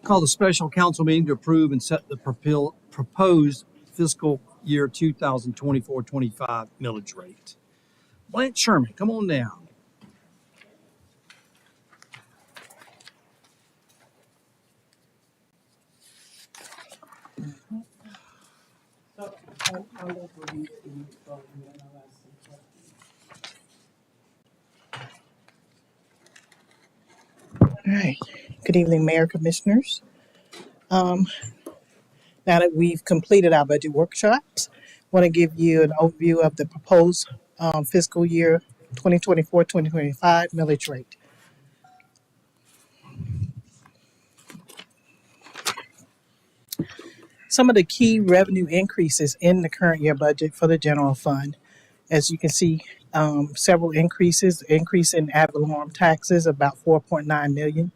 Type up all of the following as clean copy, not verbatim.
Call the special council meeting to approve and set the proposed fiscal year 2024-25 millage rate. Blanche Sherman, come on down. All right. Good evening, Mayor Commissioners. Now that we've completed our budget workshops, I want to give you an overview of the proposed fiscal year 2024-2025 millage rate. Some of the key revenue increases in the current year budget for the general fund. As you can see, several increases. Increase in ad valorem taxes, about 4.9 million.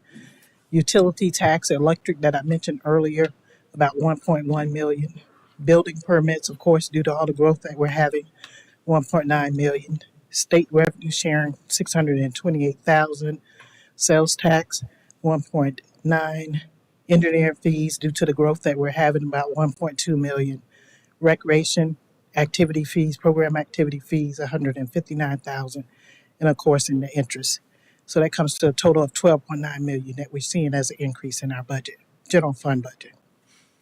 Utility tax, electric that I mentioned earlier, about 1.1 million. Building permits, of course, due to all the growth that we're having, 1.9 million. State revenue sharing, 628,000. Sales tax, 1.9. Engineering fees due to the growth that we're having, about 1.2 million. Recreation activity fees, program activity fees, 159,000. And of course, in the interest. So that comes to a total of 12.9 million that we're seeing as an increase in our budget, general fund budget.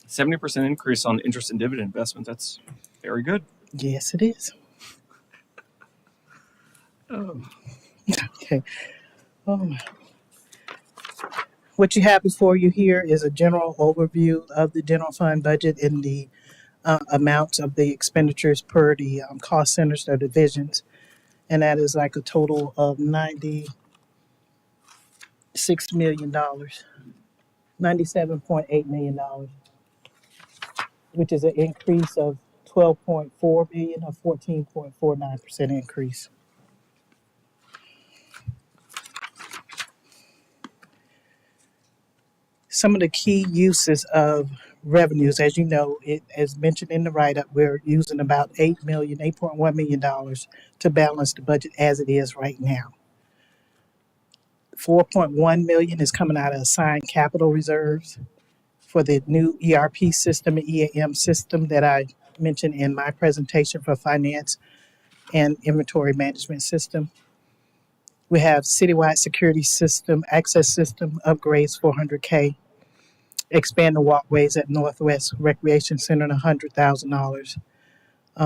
70% increase on interest and dividend investment. That's very good. Yes, it is. Oh. Okay. What you have before you here is a general overview of the general fund budget and the amounts of the expenditures per the cost centers or divisions. And that is like a total of $96 million, $97.8 million, which is an increase of 12.4 million or 14.49% increase. Some of the key uses of revenues, as you know, as mentioned in the write-up, we're using about $8.1 million to balance the budget as it is right now. 4.1 million is coming out of assigned capital reserves for the new ERP system and EAM system that I mentioned in my presentation for finance and inventory management system. We have citywide security system, access system upgrades, $400K. Expand the walkways at Northwest Recreation Center, $100,000.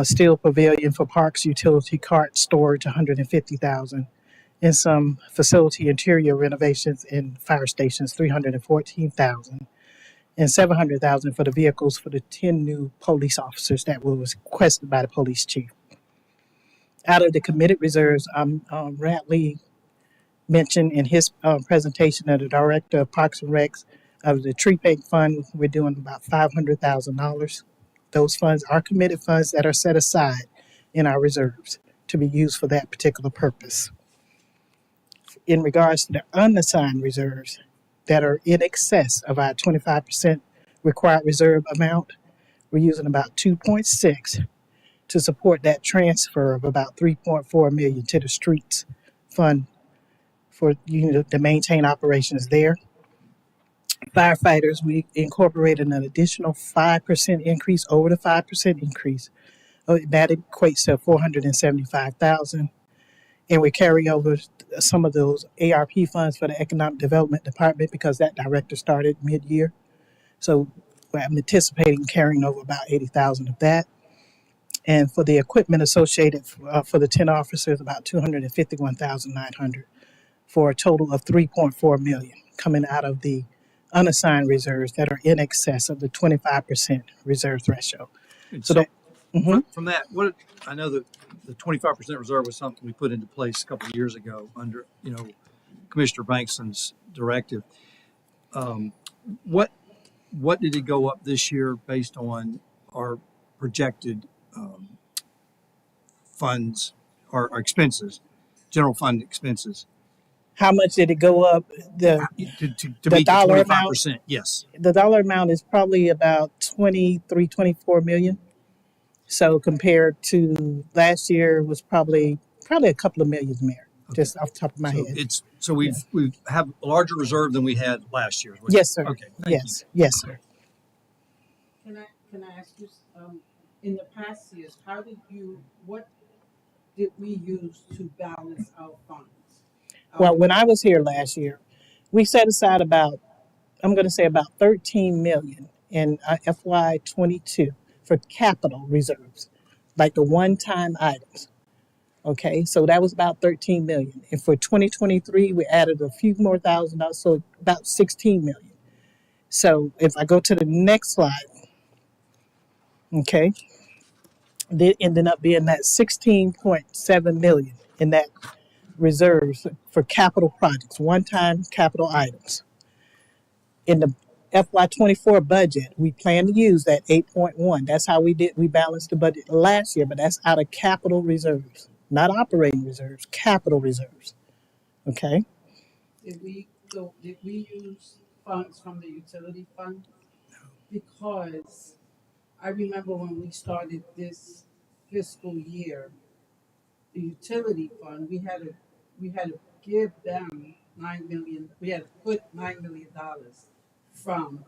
Steel pavilion for parks, utility cart storage, $150,000. And some facility interior renovations in fire stations, $314,000. And $700,000 for the vehicles for the 10 new police officers that were requested by the police chief. Out of the committed reserves, Ratley mentioned in his presentation of the director of Parks and Recs of the tree bank fund, we're doing about $500,000. Those funds are committed funds that are set aside in our reserves to be used for that particular purpose. In regards to the unassigned reserves that are in excess of our 25% required reserve amount, we're using about 2.6 to support that transfer of about 3.4 million to the streets fund for to maintain operations there. Firefighters, we incorporated an additional 5% increase over the 5% increase. That equates to $475,000. And we carry over some of those ARP funds for the Economic Development Department because that director started mid-year. So I'm anticipating carrying over about $80,000 of that. And for the equipment associated for the 10 officers, about $251,900 for a total of $3.4 million coming out of the unassigned reserves that are in excess of the 25% reserve threshold. So from that, what I know that the 25% reserve was something we put into place a couple of years ago under Commissioner Bankston's directive. What did it go up this year based on our projected funds or expenses, general fund expenses? How much did it go up? To meet the 25%, yes. The dollar amount is probably about 24 million. So compared to last year was probably a couple of million more. just off the top of my So head. so we've have a larger reserve than we had last year. Yes, sir. Okay. Thank Yes, yes, sir. Can I ask you, in the past years, what did we use to balance our funds? Well, when I was here last year, we set aside about, I'm going to say about 13 million in FY 22 for capital reserves, like the one-time items. Okay, so that was about 13 million. And for 2023, we added a few more $1,000, so about 16 million. So if I go to the next slide, okay, it ended up being that 16.7 million in that reserves for capital projects, one-time capital items. In the FY 24 budget, we plan to use that 8.1. That's how we balanced the budget last year, but that's out of capital reserves, not operating reserves, capital reserves. Okay? Did we use funds from the utility fund? Because I remember when we started this fiscal year, the utility fund, we had to give them 9 million, we had to put $9 million from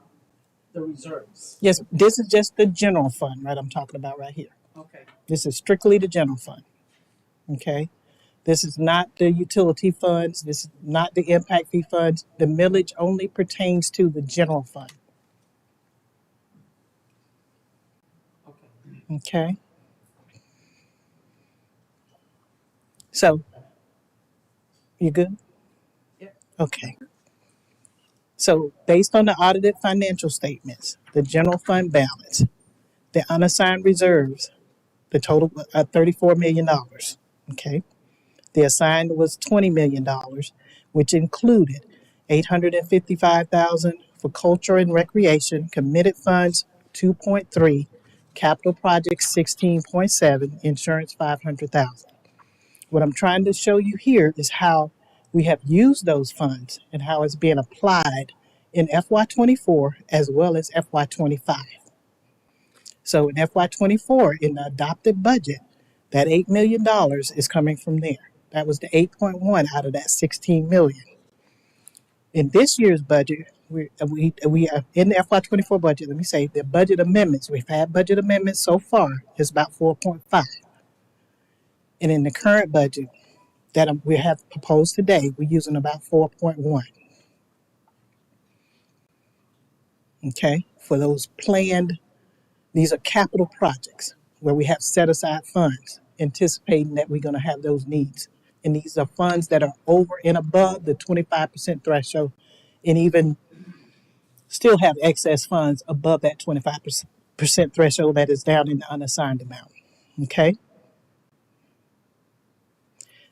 the reserves. Yes, this is just the general fund, right? I'm talking about right here. Okay, This is strictly the general fund. Okay? This is not the utility funds. This is not the impact fee funds. The millage only pertains to the general fund. okay. Okay? So, you good? Yep. Okay. So, based on the audited financial statements, the general fund balance, the unassigned reserves, the total $34 million. Okay. The assigned was $20 million, which included $855,000 for culture and recreation, committed funds 2.3, capital projects 16.7, insurance 500,000. What I'm trying to show you here is how we have used those funds and how it's being applied in FY 24 as well as FY 25. So in FY 24, in the adopted budget, that $8 million is coming from there. That was the 8.1 out of that 16 million. In this year's budget, we are in the FY 24 budget. Let me say the budget amendments. We've had budget amendments so far is about 4.5, and in the current budget that we have proposed today, we're using about 4.1. Okay, for those planned, these are capital projects where we have set aside funds, anticipating that we're going to have those needs. And these are funds that are over and above the 25% threshold, and even still have excess funds above that 25% threshold that is down in the unassigned amount. Okay?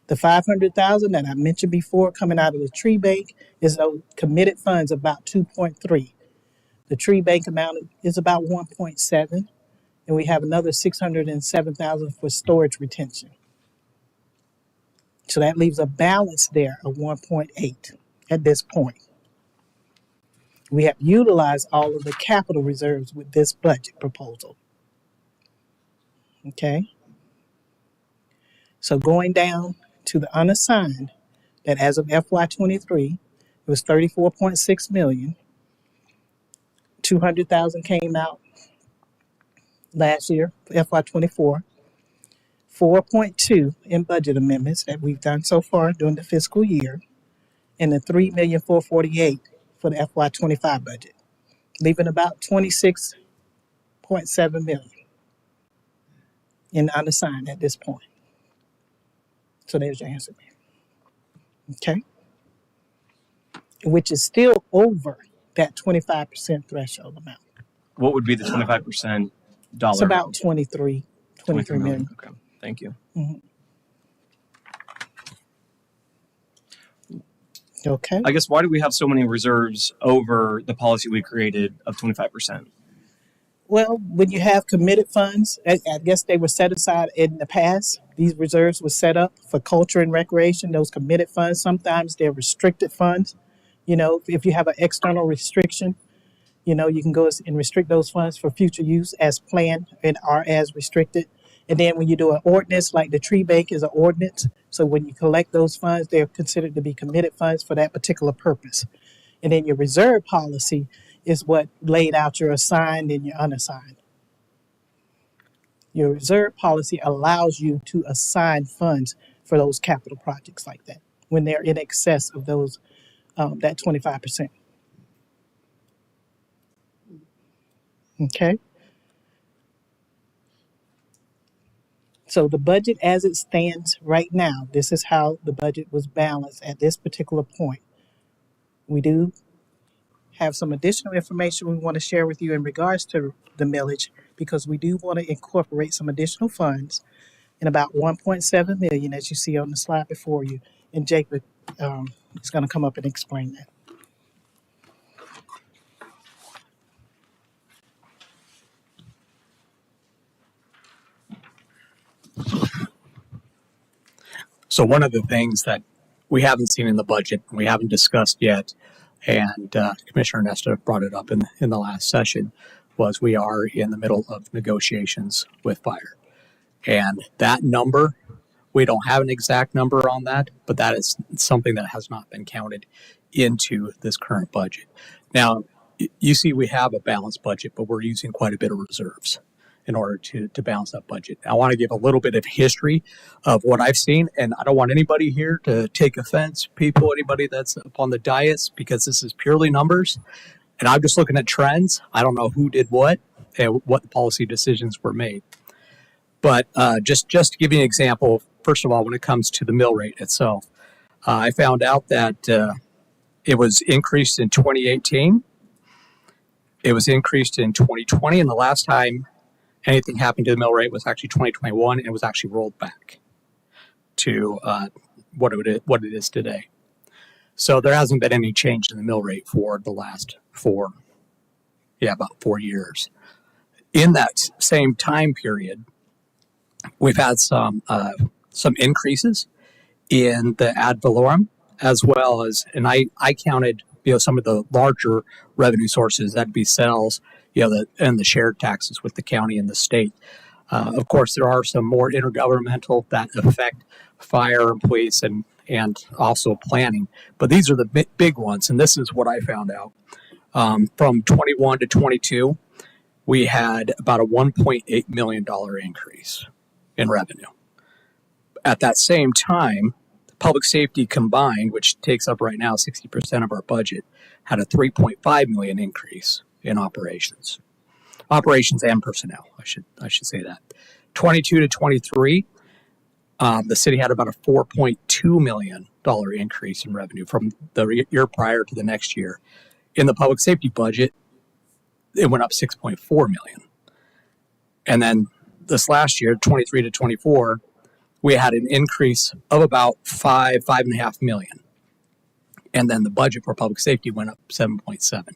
The 500,000 that I mentioned before coming out of the tree bank is those committed funds about 2.3. The tree bank amount is about 1.7, and we have another 607,000 for storage retention. So that leaves a balance there of 1.8 at this point. We have utilized all of the capital reserves with this budget proposal. Okay? So going down to the unassigned, that as of FY 23, it was 34.6 million. 200,000 came out last year, FY 24. 4.2 in budget amendments that we've done so far during the fiscal year, and the 3,448,000 for the FY 25 budget, leaving about 26.7 million in unassigned at this point. So there's your answer, ma'am. Okay, which is still over that 25% threshold amount. What would be the 25% dollar? It's about amount? 23 million. Okay, thank you. Okay. I guess why do we have so many reserves over the policy we created of 25%? Well, when you have committed funds, I guess they were set aside in the past. These reserves were set up for culture and recreation, those committed funds. Sometimes they're restricted funds. You know, if you have an external restriction, you know, you can go and restrict those funds for future use as planned and are as restricted. And then when you do an ordinance, like the tree bank is an ordinance. So when you collect those funds, they're considered to be committed funds for that particular purpose. And then your reserve policy is what laid out your assigned and your unassigned. Your reserve policy allows you to assign funds for those capital projects like that when they're in excess of those that 25%. Okay. So the budget as it stands right now, this is how the budget was balanced at this particular point. We do have some additional information we want to share with you in regards to the millage because we do want to incorporate some additional funds in about 1.7 million, as you see on the slide before you. And Jacob is going to come up and explain that. So one of the things that we haven't seen in the budget, we haven't discussed yet, and Commissioner Nesta brought it up in the last session, was we are in the middle of negotiations with fire. And that number, we don't have an exact number on that, but that is something that has not been counted into this current budget. Now, you see we have a balanced budget, but we're using quite a bit of reserves in order to balance that budget. I want to give a little bit of history of what I've seen, and I don't want anybody here to take offense, anybody that's up on the dais, because this is purely numbers, and I'm just looking at trends. I don't know who did what and what policy decisions were made. But just to give you an example, first of all, when it comes to the mill rate itself, I found out that it was increased in 2018. It was increased in 2020, and the last time anything happened to the mill rate was actually 2021, and it was actually rolled back to what it is today. So there hasn't been any change in the mill rate for the last about 4 years. In that same time period, we've had some increases in the ad valorem, as well as, and I counted some of the larger revenue sources, that'd be sales, and the shared taxes with the county and the state. Of course, there are some more intergovernmental that affect fire and police and also planning, but these are the big ones, and this is what I found out. From 21 to 22, we had about a $1.8 million increase in revenue. At that same time, public safety combined, which takes up right now 60% of our budget, had a $3.5 million increase in operations and personnel. I should say that. 22 to 23, the city had about a $4.2 million increase in revenue from the year prior to the next year. In the public safety budget, it went up $6.4 million. And then this last year, 23 to 24, we had an increase of about $5.5 million. And then the budget for public safety went up 7.7.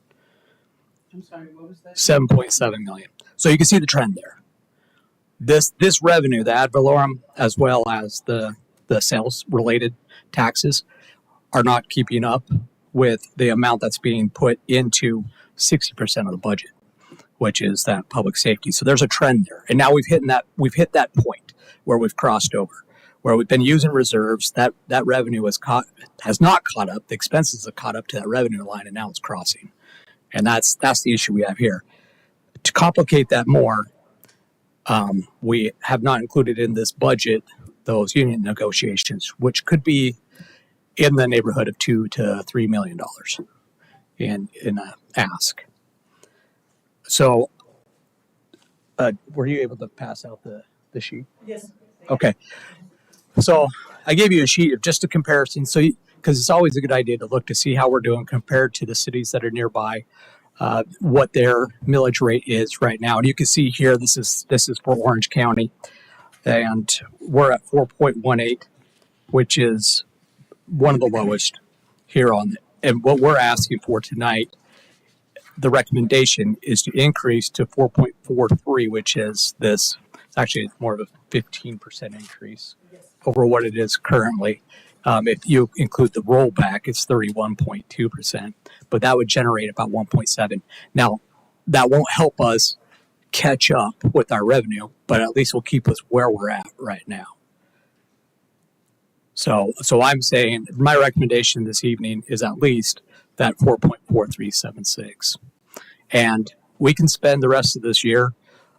I'm sorry, what was that? 7.7 million. So you can see the trend there. This revenue, the ad valorem, as well as the sales related taxes, are not keeping up with the amount that's being put into 60% of the budget, which is that public safety. So there's a trend there. And now we've hit that point where we've crossed over, where we've been using reserves. That revenue has not caught up. The expenses have caught up to that revenue line, and now it's crossing. And that's the issue we have here. To complicate that more, we have not included in this budget those union negotiations, which could be in the neighborhood of $2 to $3 million in a ask. So, were you able to pass out the sheet? Yes. Okay. So I gave you a sheet of just a comparison. So, because it's always a good idea to look to see how we're doing compared to the cities that are nearby, what their millage rate is right now. And you can see here, this is for Orange County, and we're at 4.18, which is one of the lowest here on it. And what we're asking for tonight, the recommendation is to increase to 4.43, which is this. It's actually more of a 15% increase over what it is currently. If you include the rollback, it's 31.2%, but that would generate about 1.7. Now, that won't help us catch up with our revenue, but at least will keep us where we're at right now. So I'm saying my recommendation this evening is at least that 4.4376. And we can spend the rest of this year.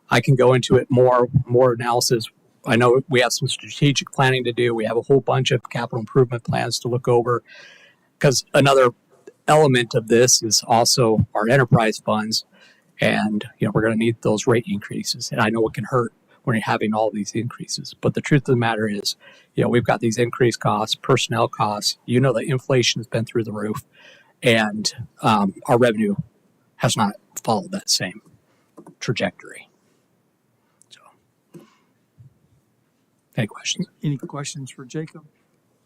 I can go into it more analysis. I know we have some strategic planning to do. We have a whole bunch of capital improvement plans to look over, because another element of this is also our enterprise funds. And, we're going to need those rate increases. And I know it can hurt when you're having all these increases. But the truth of the matter is, we've got these increased costs, personnel costs. The inflation has been through the roof. And our revenue has not followed that same trajectory. So, any questions? Any questions for Jacob?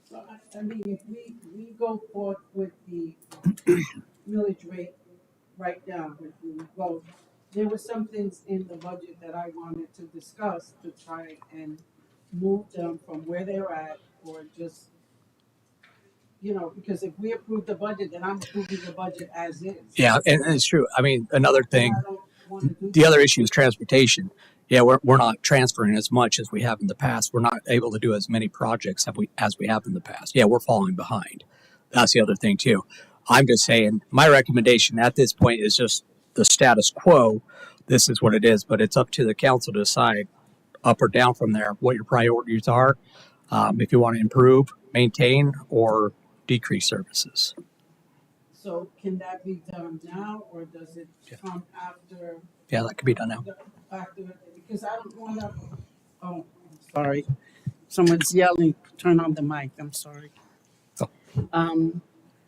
So, I mean, if we go forth with the millage rate right now, if we vote, there were some things in the budget that I wanted to discuss to try and move them from where they're at, or just, because if we approve the budget, then I'm approving the budget as is. Yeah, and it's true. I mean, another thing, I don't want to do the other issue is transportation. Yeah, we're not transferring as much as we have in the past. We're not able to do as many projects as we have in the past. Yeah, we're falling behind. That's the other thing too. I'm just saying my recommendation at this point is just the status quo. This is what it is, but it's up to the council to decide up or down from there what your priorities are. If you want to improve, maintain, or decrease services. So can that be done now, or does it come after? Yeah, that could be done now. Because I don't want to. Oh, sorry. Someone's yelling. Turn on the mic. I'm sorry. Oh.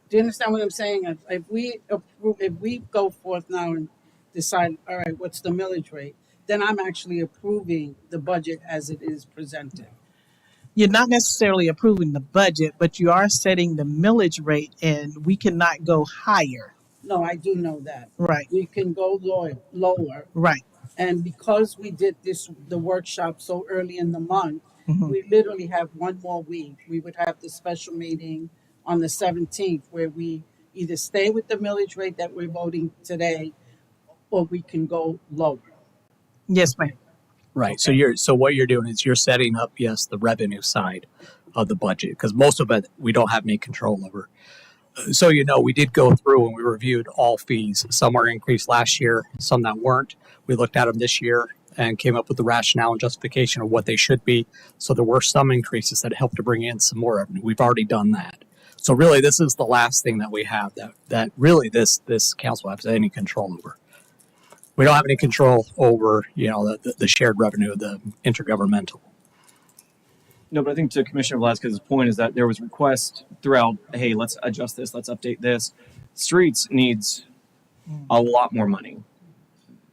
Do you understand what I'm saying? If we go forth now and decide, all right, what's the millage rate? Then I'm actually approving the budget as it is presented. You're not necessarily approving the budget, but you are setting the millage rate, and we cannot go higher. No, I do know that. Right, We can go lower. right. And because we did the workshop so early in the month, Mhm. we literally have one more week. We would have the special meeting on the 17th, where we either stay with the millage rate that we're voting today, or we can go lower. Yes, ma'am. Right. So what you're doing is you're setting up, yes, the revenue side of the budget, because most of it we don't have any control over. So we did go through and we reviewed all fees. Some were increased last year, some that weren't. We looked at them this year and came up with the rationale and justification of what they should be. So there were some increases that helped to bring in some more revenue. We've already done that. So really, this is the last thing that we have that really this council has any control over. We don't have any control over, the shared revenue, the intergovernmental. No, but I think to Commissioner Velasquez's point is that there was requests throughout, hey, let's adjust this, let's update this. Streets needs a lot more money.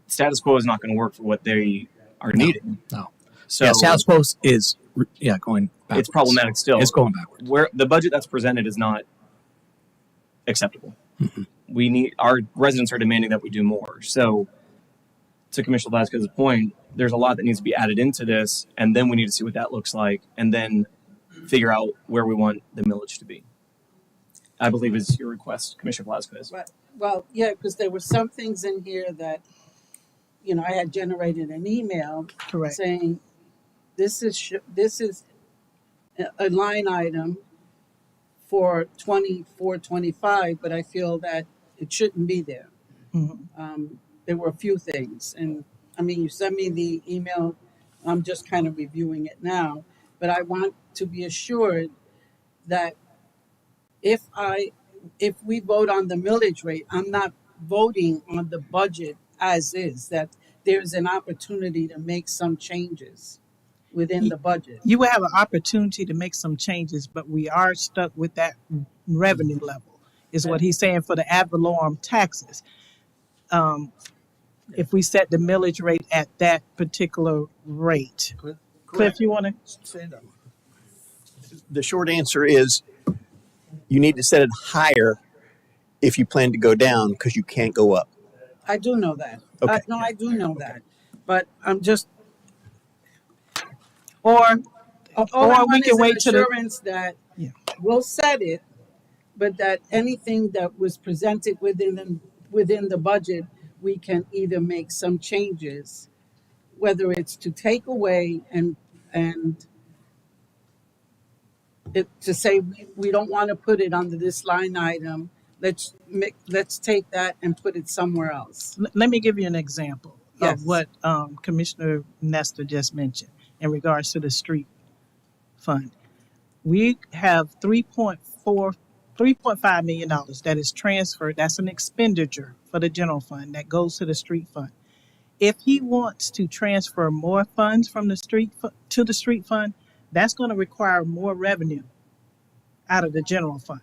Status quo is not going to work for what they are needing. No. So Yeah, status quo is going backwards. it's problematic still. It's going backwards. Where the budget that's presented is not acceptable. Mm-hmm. Our residents are demanding that we do more. So to Commissioner Velasquez's point, there's a lot that needs to be added into this, and then we need to see what that looks like, and then figure out where we want the millage to be. I believe is your request, Commissioner Velasquez. Right. Well, yeah, because there were some things in here that, I had generated an email Correct. saying, this is a line item for 24-25, but I feel that it shouldn't be there. Mhm. There were a few things, and I mean, you sent me the email. I'm just kind of reviewing it now, but I want to be assured that if we vote on the millage rate, I'm not voting on the budget as is, that there's an opportunity to make some changes within the budget. You will have an opportunity to make some changes, but we are stuck with that revenue level, is what he's saying for the ad valorem taxes. If we set the millage rate at that particular rate. Cliff, you want to? Stand up. The short answer is you need to set it higher if you plan to go down, because you can't go up. I do know that. Okay. I do know that, but I'm just. Or All I we want can is wait an till the. assurance that Yeah. we'll set it, but that anything that was presented within the budget, we can either make some changes whether it's to take away and to say we don't want to put it under this line item. Let's take that and put it somewhere else. Let me give you an example Yes. of what Commissioner Nestor just mentioned in regards to the street fund. We have $3.5 million that is transferred. That's an expenditure for the general fund that goes to the street fund. If he wants to transfer more funds from the to the street fund, that's going to require more revenue out of the general fund,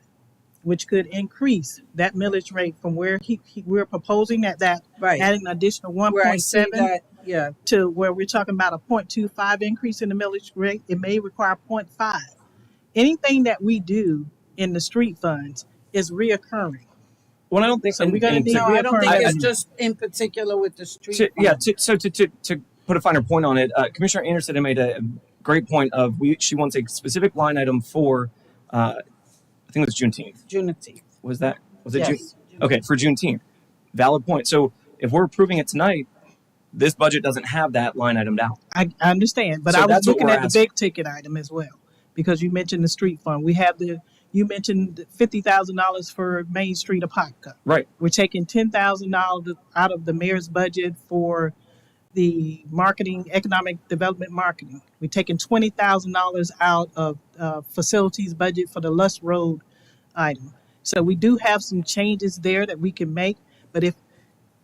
which could increase that millage rate from where we're proposing that Right. adding an additional Where I see 1.7 that, yeah, to where we're talking about a 0.25 increase in the millage rate. It may require 0.5. Anything that we do in the street funds is reoccurring. Well, I don't think So we're gonna need no, I don't think reoccurring it's revenue. just in particular with the street. to put a finer point on it, Commissioner Anderson had made a great point of she wants a specific line item for I think it was Juneteenth. Juneteenth. Was it June? Yes. Okay, for Juneteenth. Valid point. So if we're approving it tonight, this budget doesn't have that line item down. I understand, but So I was that's what looking we're at the asking. big ticket item as well, because you mentioned the street fund. We have you mentioned $50,000 for Main Street Apopka. Right. We're taking $10,000 out of the mayor's budget for the economic development marketing. We're taking $20,000 out of facilities budget for the Lust Road item. So we do have some changes there that we can make, but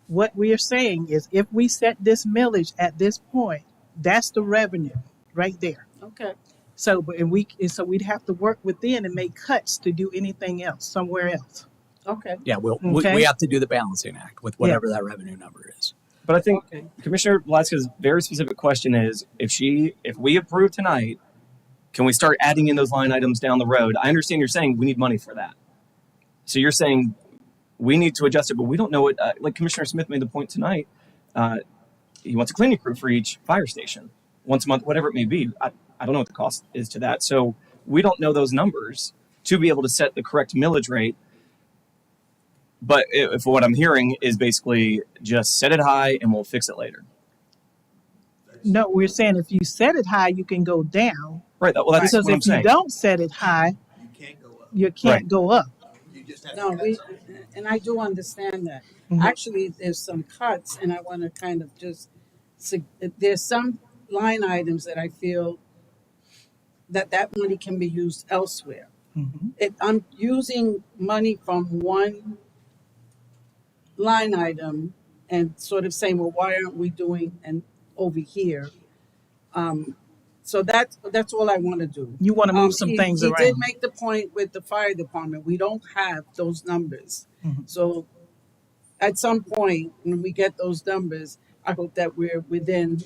what we are saying is if we set this millage at this point, that's the revenue right there. Okay. So we'd have to work within and make cuts to do anything else somewhere else. Okay. Yeah, Okay. we have to do the balancing act with whatever that revenue number is. But I think Okay. Commissioner Velasquez's very specific question is if we approve tonight, can we start adding in those line items down the road? I understand you're saying we need money for that. So you're saying we need to adjust it, but we don't know what, like Commissioner Smith made the point tonight, he wants a cleaning crew for each fire station once a month, whatever it may be. I don't know what the cost is to that. So we don't know those numbers to be able to set the correct millage rate. But if what I'm hearing is basically just set it high and we'll fix it later. No, we're saying if you set it high, you can go down. Right. Well, that's Because what I'm if you saying. don't set it high, You can't go up. you can't Right. go up. You just have No, and I do understand that. Mhm. Actually, there's some cuts, and I want to kind of there's some line items that I feel that money can be used elsewhere. Mhm. I'm using money from one line item and sort of saying, well, why aren't we doing and over here? So that's all I want to do. You want to move some things he around. did make the point with the fire department. We don't have those numbers. Mhm. So at some point, when we get those numbers, I hope that we're within.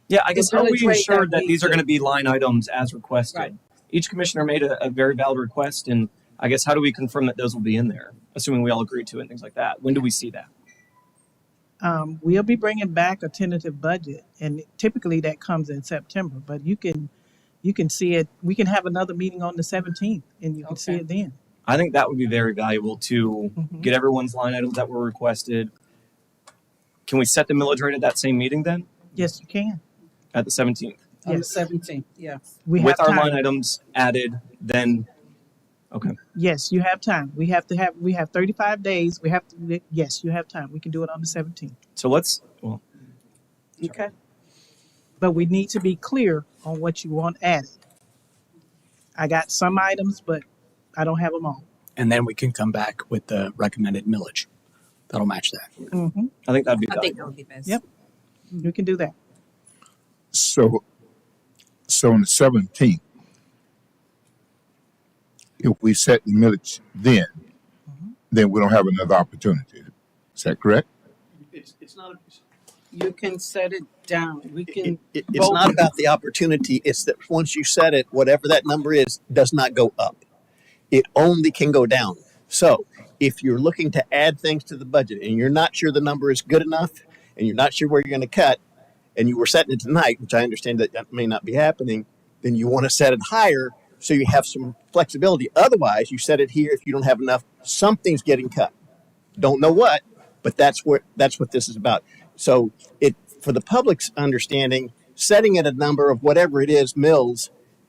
Yeah, I guess how are we millage rate ensured that that we these are do. going to be line items as requested? Right. Each commissioner made a very valid request, and I guess how do we confirm that those will be in there, assuming we all agree to it and things like that? When do we see that? We'll be bringing back a tentative budget, and typically that comes in September. But you can see it. We can have another meeting on the 17th, and you can see Okay. it then. I think that would be very valuable to Mhm. get everyone's line items that were requested. Can we set the millage rate at that same meeting then, Yes, you can. at the 17th? On the Yes. 17th, yeah. We With have our time. line items added, then, okay. Yes, you have time. We have 35 days. Yes, you have time. We can do it on the 17th. So well, Okay. But we need to be clear on what you want added. I got some items, but I don't have them all. And then we can come back with the recommended millage. That'll match that. Mm-hmm. I think that'd be I think valuable. that would be best. Yep. We can do that. So on the 17th, if we set the millage then we don't have another opportunity. Is that correct? It's not. You can set it down. We can. It's vote. not about the opportunity. It's that once you set it, whatever that number is, does not go up. It only can go down. So if you're looking to add things to the budget and you're not sure the number is good enough and you're not sure where you're going to cut, and you were setting it tonight, which I understand that may not be happening, then you want to set it higher so you have some flexibility. Otherwise, you set it here. If you don't have enough, something's getting cut. Don't know what, but that's what this is about. So for the public's understanding, setting at a number of whatever it is, mills,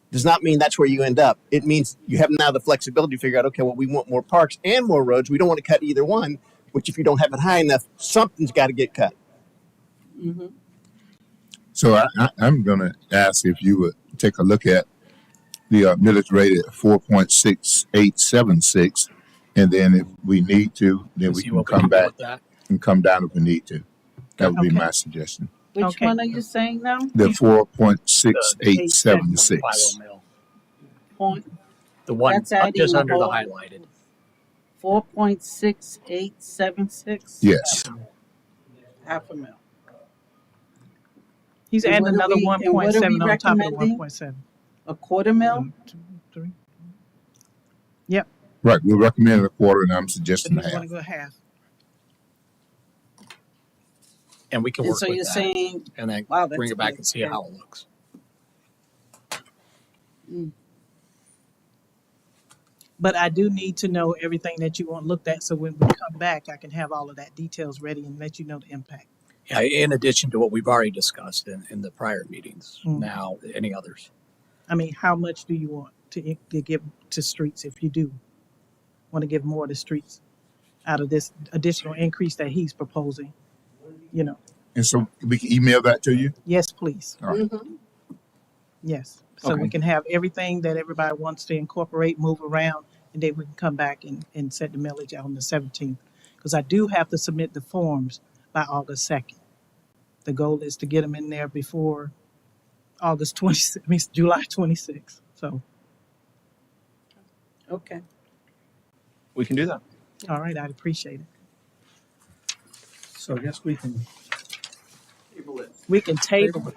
does not mean that's where you end up. It means you have now the flexibility to figure out, okay, well, we want more parks and more roads. We don't want to cut either one, which if you don't have it high enough, something's got to get cut. So I'm going to ask if you would take a look at the millage rate at 4.6876, and then if we need to, then we See can what come do back with that. and come down if we need to. That would be Okay. my suggestion. Which Okay. one are you saying now? The 4.6876. 50 mil. Point, The one That's adding just the under the whole- highlighted. 4.6876? Yes. Half a mil. He's And adding what are another we- one and what point are seven we on top of the recommending? 1.7. A quarter mil? 1, 2, 3. Right. We're recommending a quarter, and I'm But suggesting he's half. going to go half. And we can And work so with you're that saying, and then wow, that's bring it back good. and see how it looks. But I do need to know everything that you want looked at, so when we come back, I can have all of that details ready and let you know the impact. Yeah, in addition to what we've already discussed in the prior meetings, Mm. now any others. I mean, how much do you want to give to streets if you do want to give more to streets out of this additional increase that he's proposing? You know, And so we can email that to you. yes, please. All right. Yes. So we Okay. can have everything that everybody wants to incorporate, move around, and then we can come back and set the millage out on the 17th. Because I do have to submit the forms by August 2nd. The goal is to get them in there before August 26th, I mean, July 26th. So, okay. We can do that. all right, I'd appreciate it. So I guess we can. We can table it.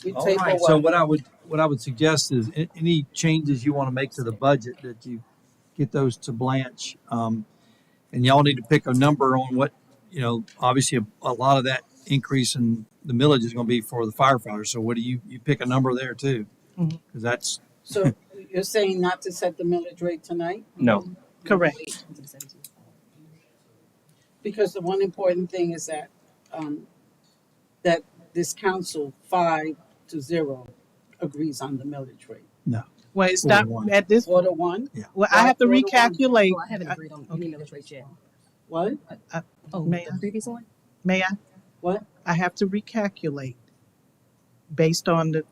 We All table right. So what? what I would suggest is any changes you want to make to the budget, that you get those to Blanche, and y'all need to pick a number on what, obviously a lot of that increase in the millage is going to be for the firefighters. So what do you pick a number there too? Mhm. Because that's So you're saying not to set the millage rate tonight? No. Correct. Because the one important thing is that this council 5-0 agrees on the millage rate. no. Well, it's 4 not to 1. at this. 4-1? Well, I have to 4 to 1. recalculate. Oh, I haven't agreed on any millage rate yet. What? Oh, May the previous one? May I? What? I have to recalculate based on the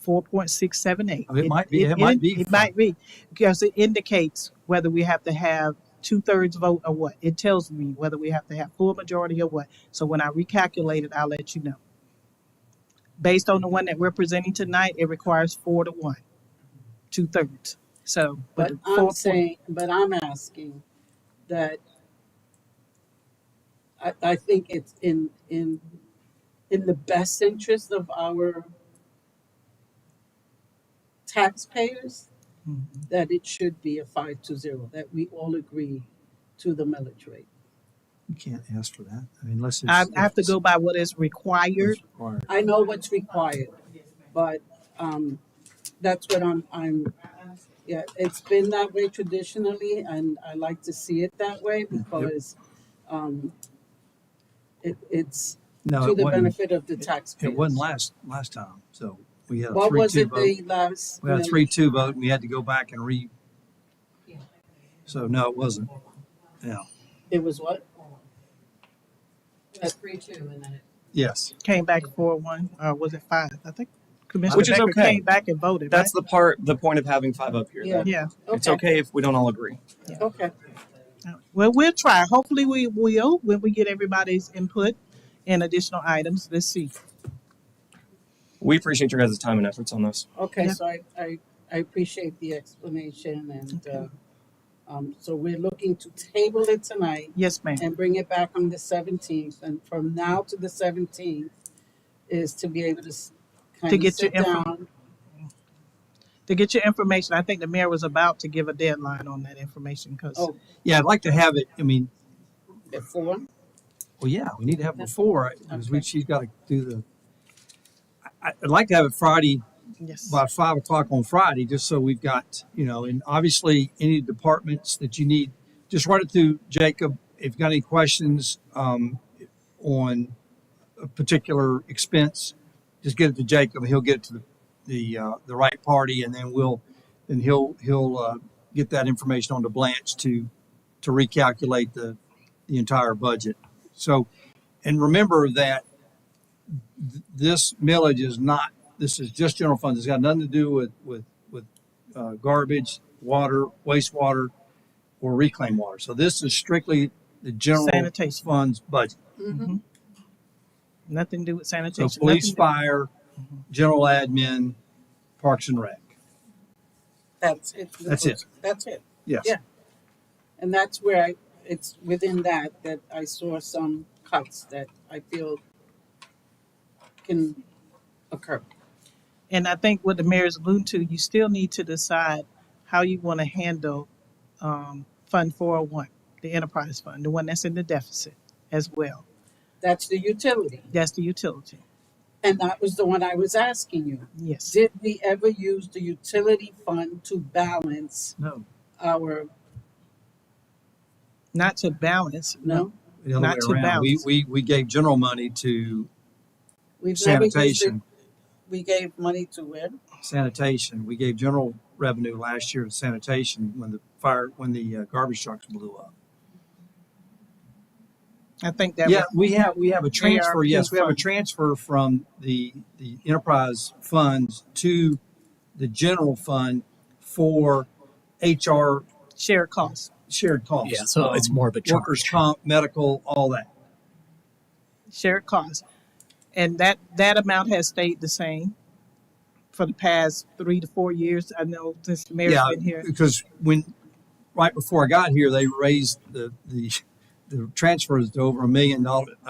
4.678. It might be- it might be It might be because it indicates whether we have to have 2/3 vote or what. It tells me whether we have to have full majority or what. So when I recalculate it, I'll let you know. Based on the one that we're presenting tonight, it requires 4-1, 2/3. So, But the I'm asking that I think it's in the best interest of our taxpayers Mhm. that it should be a 5-0, that we all agree to the millage rate. You can't ask for that. I mean, unless I it's, have to go by what is required. it's required. I know what's required, but that's what yeah, it's been that way traditionally, and I like to see it that way because it's No, to it the wasn't. benefit of the taxpayers. It wasn't last time. So we had a What was 3-2 it vote. the last? We had a millage? 3-2 vote, and we had to go back and So no, it wasn't. Yeah. It was what? It was 3-2 and then it. Yes. Came back 4-1, or was it 5? I think Commissioner Which is Becker okay. came back and voted, That's the point of having 5 up here. Yeah. that Yeah. It's okay if we don't all agree. Okay. Well, we'll try. Hopefully we will when we get everybody's input and additional items. Let's see. We appreciate your guys' time and efforts on this. Okay. Yeah. So I appreciate the explanation, and so we're looking to table it tonight Yes, ma'am. and bring it back on the 17th. And from now to the 17th is to be able to kind of get sit your info. down. To get your information, I think the mayor was about to give a deadline on that information because Oh, Yeah, I'd like to have it. I mean, at 4? well, yeah, we need to have it before because Okay. she's got to do the. I'd like to have it Friday, yes, about 5 o'clock on Friday, just so we've got, and obviously any departments that you need, just run it through Jacob. If you've got any questions on a particular expense, just get it to Jacob, and he'll get it to the right party, and then he'll get that information on to Blanche to recalculate the entire budget. So, and remember that this millage is not. This is just general funds. It's got nothing to do with garbage, water, wastewater, or reclaimed water. So this is strictly the general Sanitation. funds budget. Mm-hmm. Nothing to do with So sanitation. police, Nothing fire, general admin, parks and rec. That's it. That's it. That's it. Yes. Yeah. And that's where it's within that I saw some cuts that I feel can occur. And I think what the mayor is alluding to, you still need to decide how you want to handle Fund 401, the enterprise fund, the one that's in the deficit as well. That's the utility. That's the utility. And that was the one I was asking you. Yes. Did we ever use the utility fund to balance No. our, Not to balance. no? The other Not way to around. balance. We gave general money to We've never used it. sanitation. We gave money to where? Sanitation. We gave general revenue last year to sanitation when the garbage trucks blew up. I think that Yeah, was, we have a transfer. ARP Yes, we have a fund. transfer from the enterprise funds to the general fund for HR shared costs. shared costs. Yeah, so it's more of a workers' charge. comp, medical, all that. Shared costs. And that amount has stayed the same for the past 3 to 4 years. I know since the mayor's Yeah, been here. because right before I got here, they raised the transfers to over $1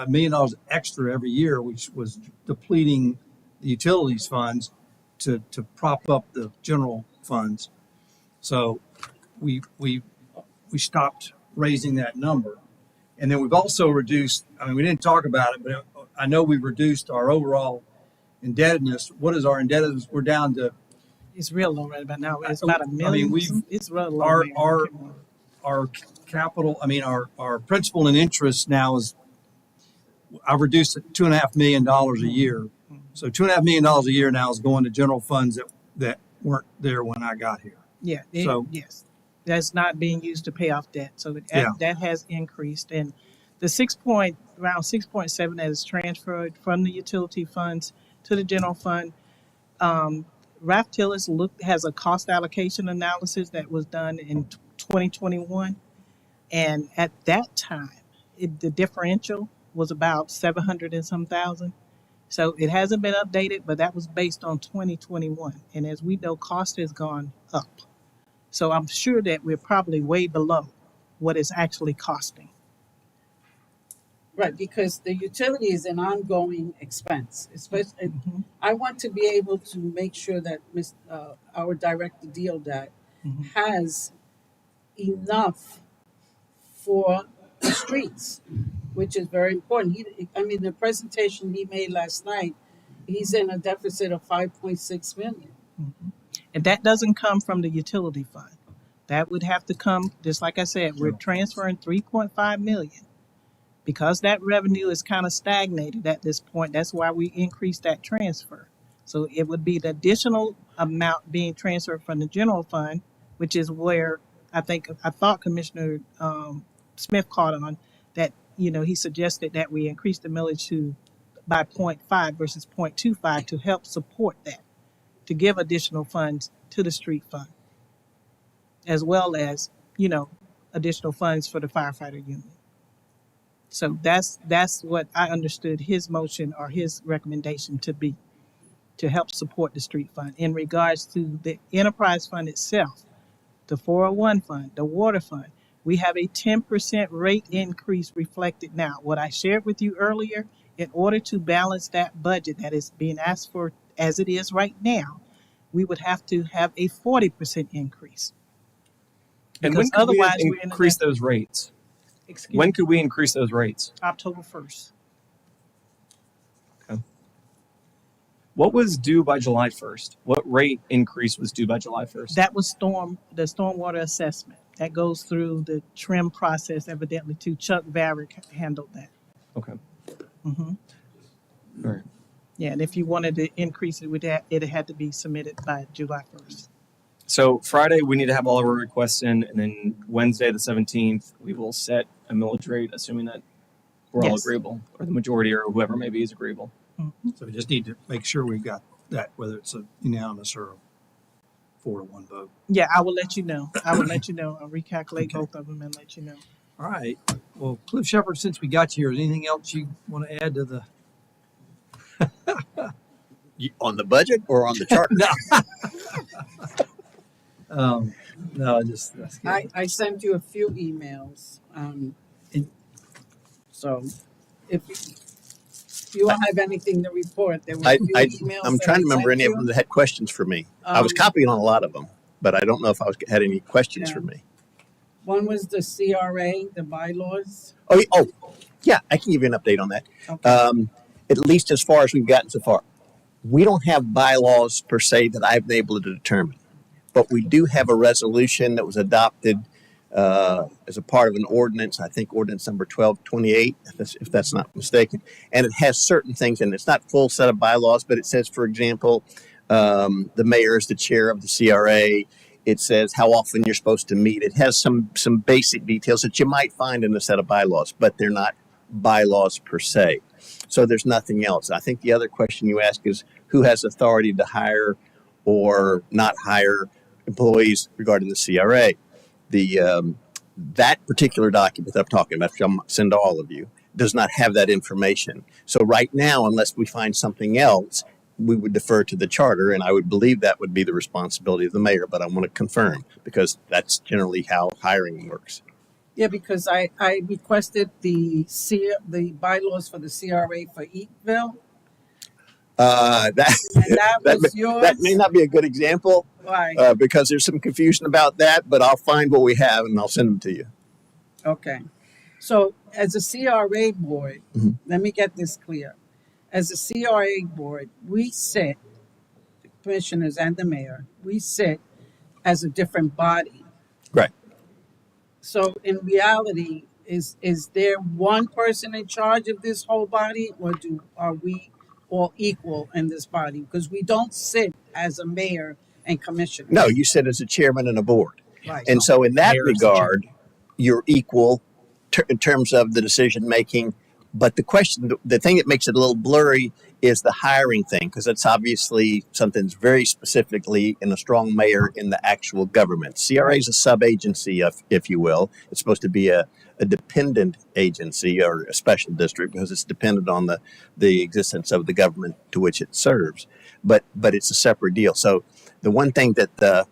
million extra every year, which was depleting the utilities funds to prop up the general funds. So we stopped raising that number. And then we've also reduced, I mean, we didn't talk about it, but I know we reduced our overall indebtedness. What is our indebtedness? We're down to It's real low right about now. It's about $1 I mean, million. we've- It's real low. our- Mayor. our- our capital, I mean, our principal and interest now is, I've reduced it $2.5 million a year. So $2.5 million a year now is going to general funds that weren't there when I got here. Yeah. So- Yes, that's not being used to pay off debt. So Yeah. that has increased, and the around 6.7 that is transferred from the utility funds to the general fund. Ralph Tillis has a cost allocation analysis that was done in 2021, and at that time, the differential was about 700 and some thousand. So it hasn't been updated, but that was based on 2021. And as we know, cost has gone up. So I'm sure that we're probably way below what it's actually costing. Right, because the utility is an ongoing expense. Especially, Mhm. I want to be able to make sure that our director Deodat Mhm. has enough for the streets, which is very important. I mean, the presentation he made last night, he's in a deficit of 5.6 million. Mhm. And that doesn't come from the utility fund. That would have to come, just like I said, we're transferring 3.5 million. Because that revenue is kind of stagnated at this point, that's why we increased that transfer. So it would be the additional amount being transferred from the general fund, which is where I thought Commissioner Smith caught on that, he suggested that we increase the millage by 0.5 versus 0.25 to help support that, to give additional funds to the street fund, as well as, additional funds for the firefighter union. So that's what I understood his motion or his recommendation to be, to help support the street fund. In regards to the enterprise fund itself, the 401 fund, the water fund, we have a 10% rate increase reflected now. What I shared with you earlier, in order to balance that budget that is being asked for as it is right now, we would have to have a 40% increase. And Because when could we otherwise we're in a increase those rates? Excuse When me, could we increase those rates? October 1st. What was due by July 1st? What rate increase was due by July 1st? That was the stormwater assessment. That goes through the trim process evidently too. Chuck Varick handled that. Okay. Hmm. Right. Yeah, and if you wanted to increase it, it had to be submitted by July 1st. So Friday, we need to have all of our requests in, and then Wednesday, the 17th, we will set a millage rate, assuming that we're all Yes. agreeable, or the majority, or whoever maybe is agreeable. So we just need to make sure we've got that, whether it's a unanimous or a 4-1 vote. Yeah, I will let you know. I'll recalculate Okay. both of them and let you know. All right. Well, Cliff Shepherd, since we got you here, is anything else you want to add to the? On the budget or on the chart? No, just that's good. I sent you a few emails. So if you don't have anything to report, there were a few emails. I'm that trying I to remember sent any of you. them that had questions for me. I was copying on a lot of them, but I don't know if I had any questions Yeah. for me. One was the CRA, the bylaws. Oh, yeah, I can give you an update on that. Okay. At least as far as we've gotten so far. We don't have bylaws per se that I've been able to determine, but we do have a resolution that was adopted as a part of an ordinance, I think ordinance number 1228, if that's not mistaken. And it has certain things, and it's not full set of bylaws, but it says, for example, the mayor is the chair of the CRA. It says how often you're supposed to meet. It has some basic details that you might find in a set of bylaws, but they're not bylaws per se. So there's nothing else. I think the other question you ask is who has authority to hire or not hire employees regarding the CRA. That particular document that I'm talking about, which I'll send to all of you, does not have that information. So right now, unless we find something else, we would defer to the charter, and I would believe that would be the responsibility of the mayor, but I want to confirm because that's generally how hiring works. Yeah, because I requested the bylaws for the CRA for Eatville, That, and that was yours. that may not be a good example Why? because there's some confusion about that, but I'll find what we have and I'll send them to you. Okay. So as a CRA board, Mhm. let me get this clear. As a CRA board, we sit, the commissioners and the mayor, we sit as a different body. Right. So in reality, is there one person in charge of this whole body, or are we all equal in this body? Because we don't sit as a mayor and commissioner. No, you sit as a chairman and a board. Right. And so in that Mayor is the chair. regard, you're equal in terms of the decision making. But the question, the thing that makes it a little blurry is the hiring thing, because it's obviously something that's very specifically in a strong mayor in the actual government. CRA is a sub-agency, if you will. It's supposed to be a dependent agency or a special district because it's dependent on the existence of the government to which it serves. But it's a separate deal. So the one thing that the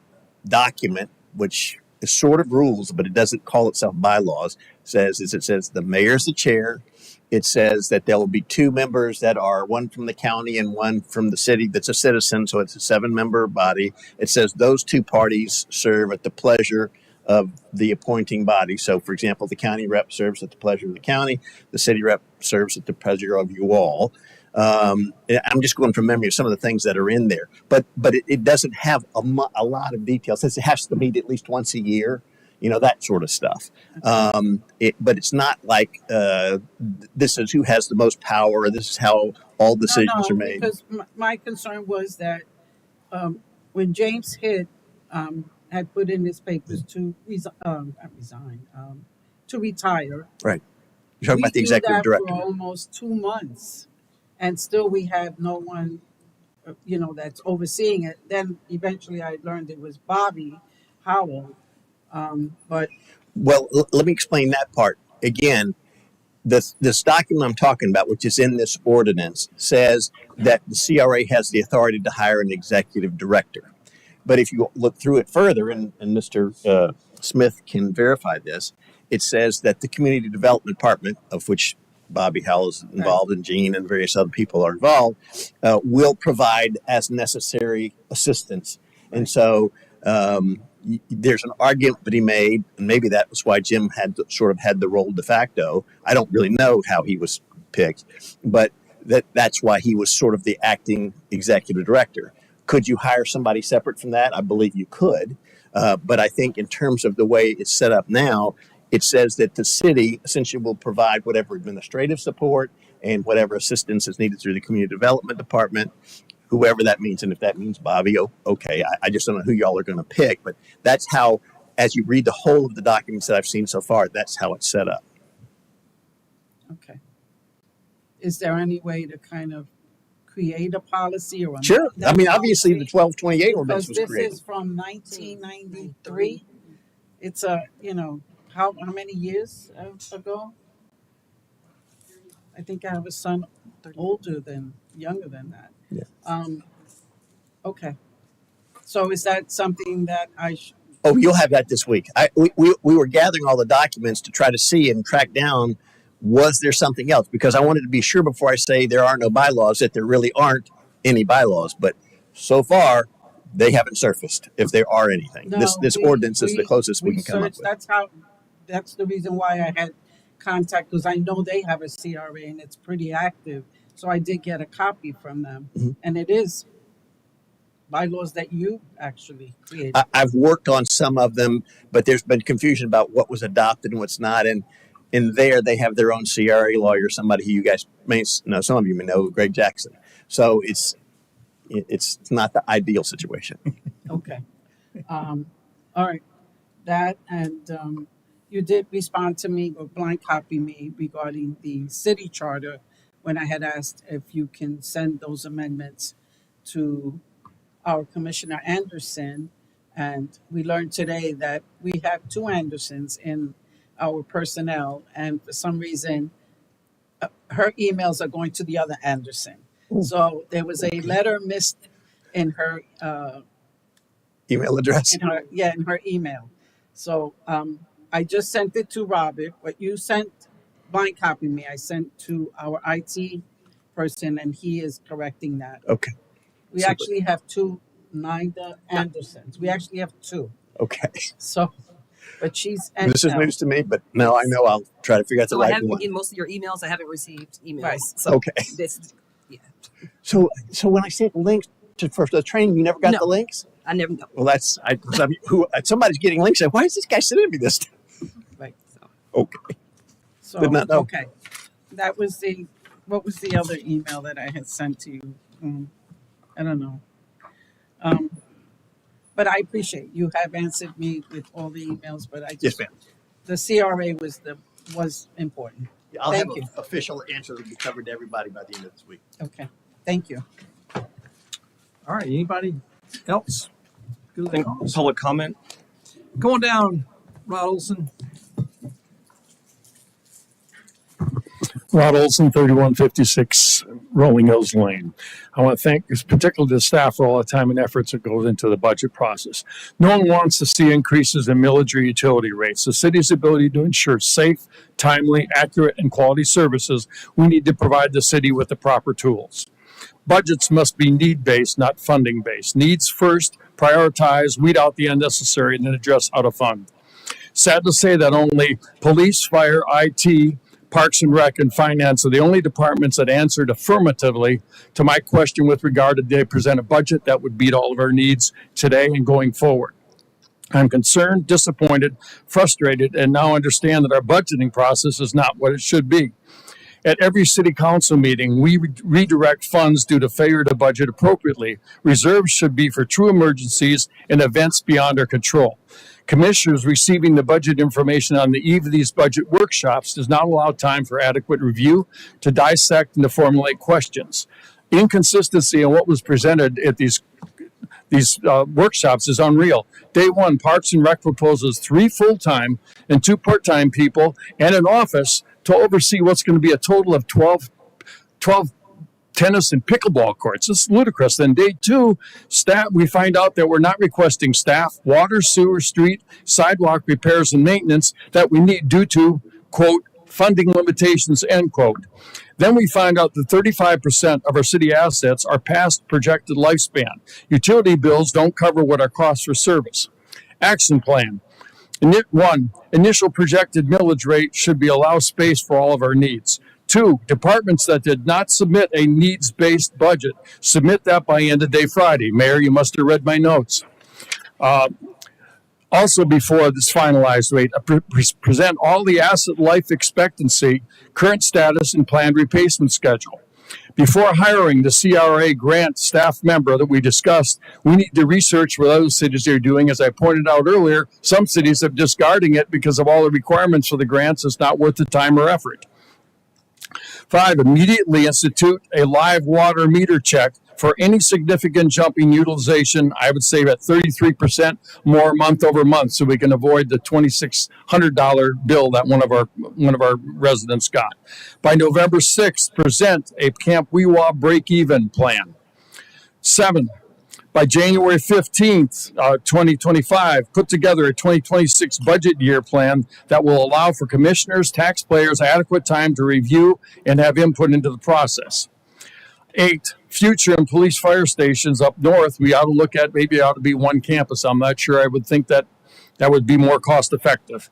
document, which is sort of rules, but it doesn't call itself bylaws, says the mayor's the chair. It says that there will be two members that are one from the county and one from the city that's a citizen. So it's a 7-member body. It says those two parties serve at the pleasure of the appointing body. So, for example, the county rep serves at the pleasure of the county. The city rep serves at the pleasure of you all. I'm just going from memory of some of the things that are in there, but it doesn't have a lot of details. It has to meet at least once a year, that sort of stuff. But it's not like this is who has the most power. Or this is how all decisions are made. Because my concern was that when James Hitt had put in his papers to not resign, to retire. Right. You're talking about the We do executive that director. for almost 2 months, and still we have no one, that's overseeing it. Then eventually I learned it was Bobby Howell, but Well, let me explain that part again. This document I'm talking about, which is in this ordinance, says that the CRA has the authority to hire an executive director. But if you look through it further, and Mr. Smith can verify this, it says that the community development department, of which Bobby Howell is involved and Gene and various other people are involved, will provide as necessary assistance. And so there's an argument that he made, and maybe that was why Jim had the role de facto. I don't really know how he was picked, but that's why he was sort of the acting executive director. Could you hire somebody separate from that? I believe you could. But I think in terms of the way it's set up now, it says that the city essentially will provide whatever administrative support and whatever assistance is needed through the community development department, whoever that means. And if that means Bobby, okay, I just don't know who y'all are going to pick, but that's how, as you read the whole of the documents that I've seen so far, that's how it's set up. Okay. Is there any way to kind of create a policy or? Sure. I mean, obviously the policy? 1228 ordinance Because was this created. is from 1993. It's a, how many years ago? I think I have a son younger than that. Yeah. Okay. So is that something that Oh, you'll have that this week. We were gathering all the documents to try to see and track down, was there something else? Because I wanted to be sure before I say there are no bylaws that there really aren't any bylaws. But so far, they haven't surfaced, if there are anything. No, This ordinance is the closest we can come up searched. with. That's the reason why I had contact, because I know they have a CRA and it's pretty active. So I did get a copy from them, Mhm. and it is bylaws that you actually created. I've worked on some of them, but there's been confusion about what was adopted and what's not. And in there, they have their own CRA lawyer, somebody who you guys may know, some of you may know, Greg Jackson. So it's not the ideal situation. Okay. All right. That, and you did respond to me or blind copy me regarding the city charter when I had asked if you can send those amendments to our Commissioner Anderson. And we learned today that we have two Andersons in our personnel, and for some reason, her emails are going to the other Anderson. So there was a letter missed in her Email address. in her email. So I just sent it to Robert. What you sent, blind copy me. I sent to our IT person, and he is correcting that. Okay. We Super. actually have two Nida Andersons. We actually have two. Okay. So, but she's This is news to me, but now I know I'll try to figure out the So I right haven't one. in most of your emails. I haven't received emails. Right. So Okay. this, yeah, So when I sent links for the training, you never got No. the links? I never know. Well, somebody's getting links. Why is this guy sending me this? right. So Okay. So Did not know. okay, that was what was the other email that I had sent to you? I don't know. But I appreciate you have answered me with all the emails. But I just Yes, ma'am. the CRA was important. I'll Thank have you. an official answer that will be covered to everybody by the end of this week. Okay, thank you. All right, anybody else? I think public comment. Come on down, Rod Olson. Rod Olson, 3156 Rolling Hills Lane. I want to thank particularly the staff for all the time and efforts that goes into the budget process. No one wants to see increases in millage or utility rates. The city's ability to ensure safe, timely, accurate, and quality services, we need to provide the city with the proper tools. Budgets must be need-based, not funding-based. Needs first, prioritize, weed out the unnecessary, and then address how to fund. Sad to say that only police, fire, IT, Parks and Rec, and Finance are the only departments that answered affirmatively to my question with regard to they present a budget that would meet all of our needs today and going forward. I'm concerned, disappointed, frustrated, and now understand that our budgeting process is not what it should be. At every city council meeting, we redirect funds due to failure to budget appropriately. Reserves should be for true emergencies and events beyond our control. Commissioners receiving the budget information on the eve of these budget workshops does not allow time for adequate review, to dissect, and to formulate questions. Inconsistency in what was presented at these workshops is unreal. Day one, Parks and Rec proposes 3 full-time and 2 part-time people and an office to oversee what's going to be a total of 12 tennis and pickleball courts. This is ludicrous. Then day 2, we find out that we're not requesting staff, water, sewer, street, sidewalk repairs and maintenance that we need due to, quote, funding limitations, end quote. Then we find out that 35% of our city assets are past projected lifespan. Utility bills don't cover what our costs for service. Action plan. 1, initial projected millage rate should be allow space for all of our needs. 2, departments that did not submit a needs-based budget, submit that by end of day Friday. Mayor, you must have read my notes. Also, before this finalized rate, present all the asset life expectancy, current status, and planned replacement schedule. Before hiring the CRA grant staff member that we discussed, we need to research what other cities are doing. As I pointed out earlier, some cities are discarding it because of all the requirements for the grants. It's not worth the time or effort. 5, immediately institute a live water meter check for any significant jump in utilization. I would say at 33% more month over month, so we can avoid the $2,600 bill that one of our residents got. By November 6th, present a Camp Weewa break-even plan. 7, by January 15th, 2025, put together a 2026 budget year plan that will allow for commissioners, taxpayers adequate time to review and have input into the process. 8, future and police fire stations up north, we ought to look at, maybe it ought to be one campus. I'm not sure. I would think that would be more cost effective.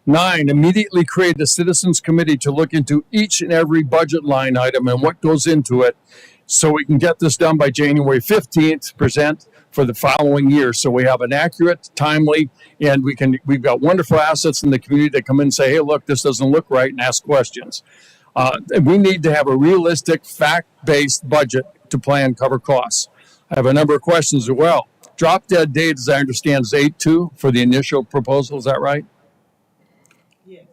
9, immediately create a citizens committee to look into each and every budget line item and what goes into it, so we can get this done by January 15th, present for the following year. So we have an accurate, timely, and we've got wonderful assets in the community that come in and say, hey, look, this doesn't look right, and ask questions. We need to have a realistic, fact-based budget to plan cover costs. I have a number of questions as well. Drop dead date, as I understand, is 8/2 for the initial proposal. Is that right? Yes.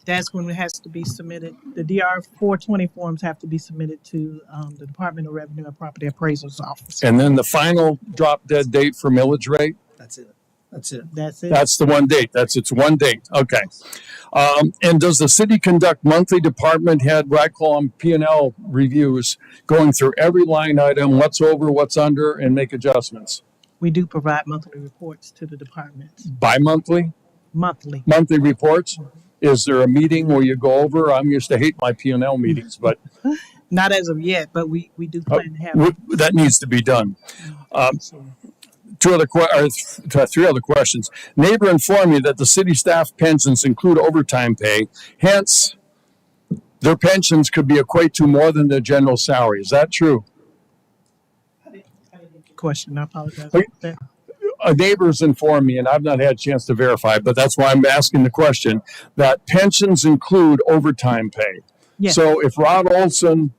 That's when it has to be submitted. The DR 420 forms have to be submitted to the Department of Revenue and Property Appraisal's office. And then the final drop dead date for millage rate? That's it. That's it. That's it. That's the one date. It's one date. Okay. And does the city conduct monthly department head, what I call them P&L reviews, going through every line item, what's over, what's under, and make adjustments? We do provide monthly reports to the departments. Bi-monthly? Monthly. Monthly reports? Is there a meeting where you go over? I'm used to hate my P&L meetings, but Not as of yet, but we do plan to have it. that needs to be done. Three other questions. Neighbor informed me that the city staff pensions include overtime pay. Hence, their pensions could be equate to more than their general salary. Is that true? Question. I apologize. Wait. Neighbors informed me, and I've not had a chance to verify, but that's why I'm asking the question, that pensions include overtime pay. Yes. So if Rod Olson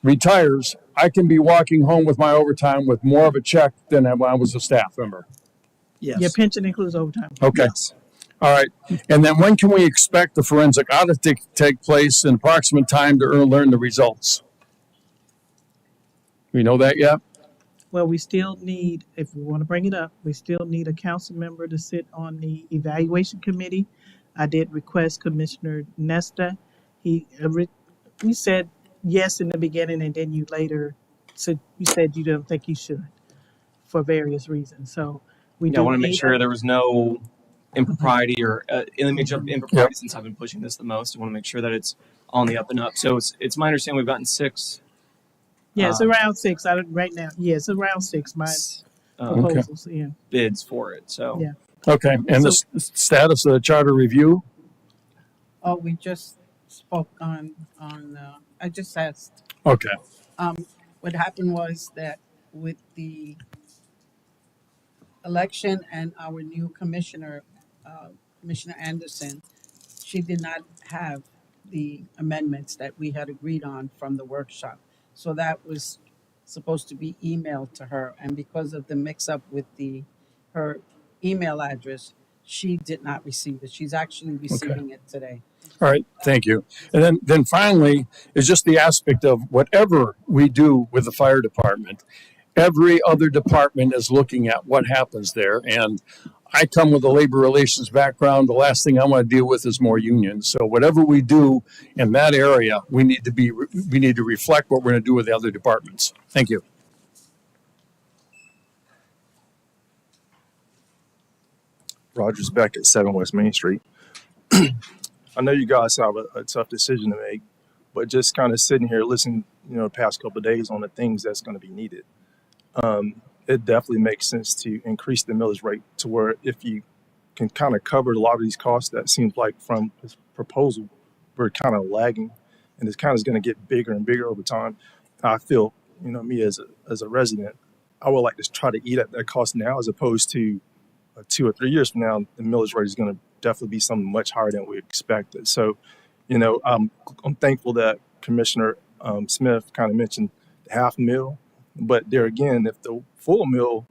retires, I can be walking home with my overtime with more of a check than when I was a staff member. Yes. Your pension includes overtime. Okay. Yes. All right. And then when can we expect the forensic audit to take place and approximate time to learn the results? We know that yet? Well, we still need, if we want to bring it up, we still need a council member to sit on the evaluation committee. I did request Commissioner Nesta. We said yes in the beginning, and then you later said you don't think you should for various reasons. So we Yeah, do I want to make need sure there was no impropriety or image of impropriety since I've been pushing this the most. I want to make sure that it's on the up and up. So it's my understanding we've gotten 6. Yeah, it's around 6 right now. Yeah, it's around 6. My proposals. Yeah. Bids for it. So Yeah. Okay. And the status of the charter review? Oh, we just spoke on, I just asked, Okay. what happened was that with the election and our new commissioner, Commissioner Anderson, she did not have the amendments that we had agreed on from the workshop. So that was supposed to be emailed to her, and because of the mix-up with her email address, she did not receive it. She's actually receiving it today. All right, thank you. And then finally is just the aspect of whatever we do with the fire department, every other department is looking at what happens there. And I come with a labor relations background. The last thing I want to deal with is more unions. So whatever we do in that area, we need to reflect what we're going to do with the other departments. Thank you. Rogers back at 7 West Main Street. I know you guys have a tough decision to make, but just kind of sitting here listening, the past couple of days on the things that's going to be needed. It definitely makes sense to increase the millage rate to where if you can kind of cover a lot of these costs, that seems like from this proposal, we're kind of lagging, and it's kind of going to get bigger and bigger over time. I feel, me as a resident, I would like to try to eat at that cost now as opposed to 2 or 3 years from now, the millage rate is going to definitely be something much higher than we expected. So, you know, I'm thankful that Commissioner Smith kind of mentioned the half mill, but there again, if the full mill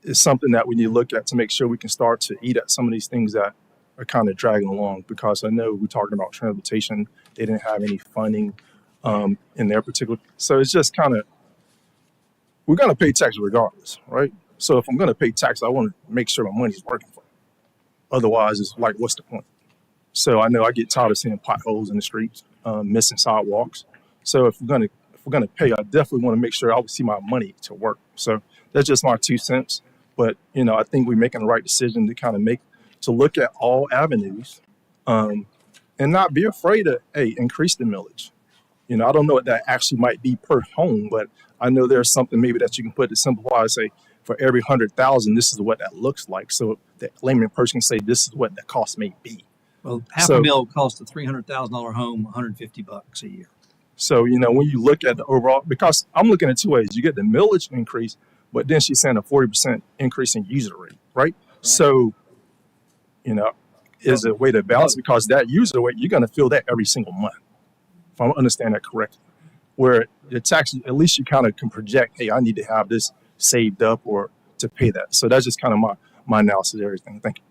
is something that we need to look at to make sure we can start to eat at some of these things that are kind of dragging along, because I know we're talking about transportation. They didn't have any funding in their particular. So it's just kind of, we're going to pay tax regardless, right? So if I'm going to pay tax, I want to make sure my money's working for me. Otherwise, it's like, what's the point? So I know I get tired of seeing potholes in the streets, missing sidewalks. So if we're gonna pay, I definitely want to make sure I will see my money to work. So that's just my 2 cents. But you know, I think we're making the right decision to kind of look at all avenues, and not be afraid to increase the millage. You know, I don't know what that actually might be per home, but I know there's something maybe that you can put to simplify and say for every 100,000, this is what that looks like. So that layman person can say this is what the cost may be. Well, half So- a mil costs a $300,000 home $150 a year. So, you know, when you look at the overall, because I'm looking at 2 ways. You get the millage increase, but then she's saying a 40% increase in user rate, right? So, you know, is a way to balance, because that user rate, you're going to feel that every single month, if I understand that correctly. Where the tax, at least you kind of can project, hey, I need to have this saved up or to pay that. So that's just kind of my analysis of everything. Thank you.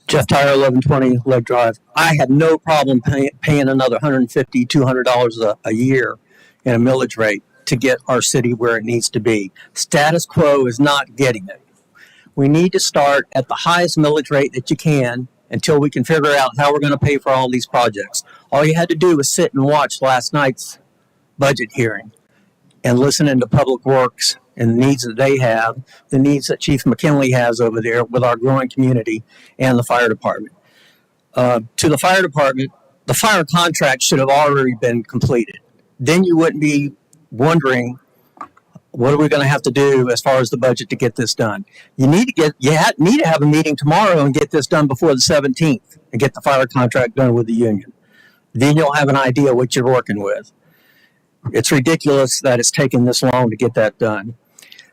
Jeff Tyler, 1120 Leg Drive. I had no problem paying another $150, $200 a year in a millage rate to get our city where it needs to be. Status quo is not getting it. We need to start at the highest millage rate that you can until we can figure out how we're going to pay for all these projects. All you had to do was sit and watch last night's budget hearing and listening to Public Works and the needs that they have, the needs that Chief McKinley has over there with our growing community and the fire department. To the fire department, the fire contract should have already been completed. Then you wouldn't be wondering, what are we going to have to do as far as the budget to get this done? You need to have a meeting tomorrow and get this done before the 17th and get the fire contract done with the union. Then you'll have an idea what you're working with. It's ridiculous that it's taken this long to get that done.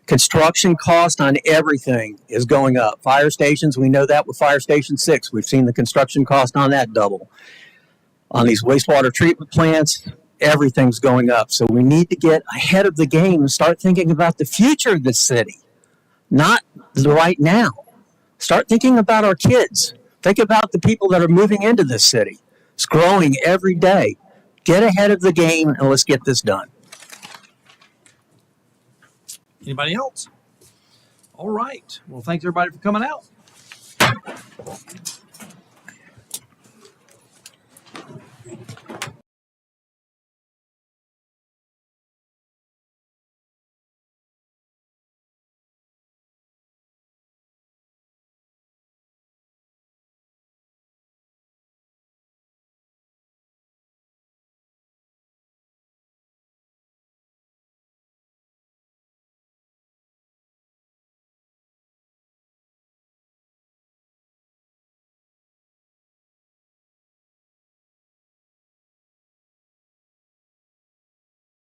Construction cost on everything is going up. Fire stations, we know that with Fire Station 6. We've seen the construction cost on that double. On these wastewater treatment plants, everything's going up. So we need to get ahead of the game and start thinking about the future of this city, not the right now. Start thinking about our kids. Think about the people that are moving into this city. It's growing every day. Get ahead of the game and let's get this done. Anybody else? All right. Well, thanks everybody for coming out.